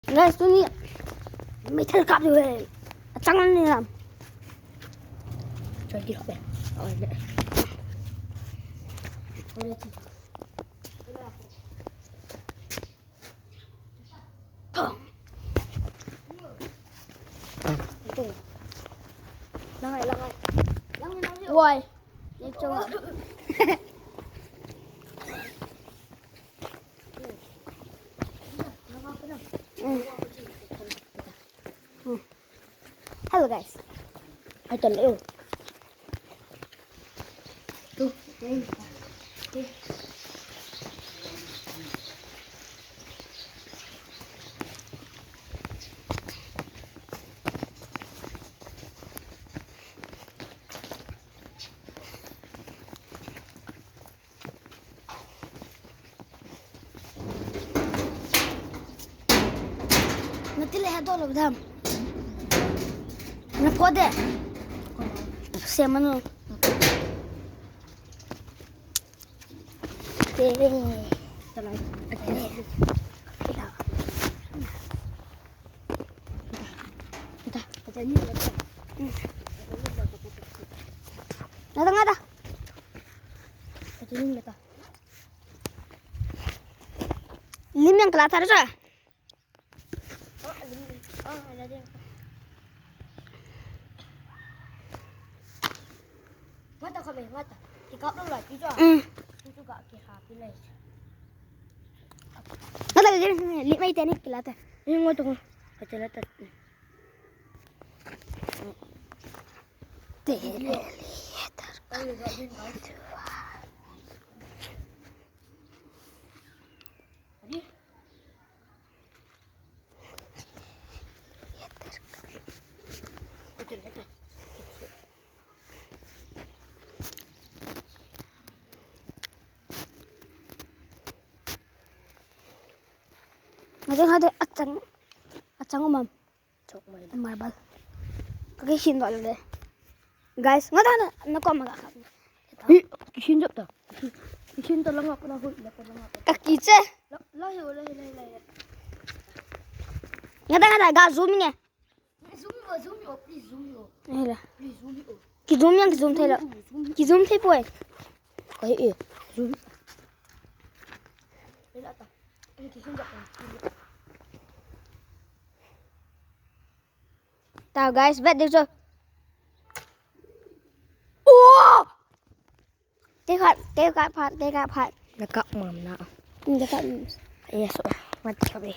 Guys, tuh nih metal cup juga. Jangan nih ram. Jadi apa? Oh, ada. Langai. Woi, ini coba. Halo guys. Ada leo. Tuh. Nanti lihat dulu bedam. Nak kode. Siapa nu? Tenang. Nada. Lim yang kelihatan aja. Mata kami, mata. Ikaw dulu lah, itu. Itu gak kira pilih. Nada gini, lim itu nih kelihatan. Ini mau tunggu. Kecelakaan. Ada acang umam. Cok main. Marble. Kaki sindok deh. Guys, nggak tahu nak kok malah kami. Kisindok dah. Kisindok lang ako na hul. Kaki ceh. Layo. Nggak tahu gak zoom nya. Zoom yo, please zoom yo. Ini lah. Please zoom yo. Ki zoom thay lah. Ki zoom thay poe. Kayak zoom. Bila ta. Ini kisindok kan. Tahu guys, bet dia tu. Oh! Tengok kat part. Dekat mam na. Dekat. Yes, mati kami.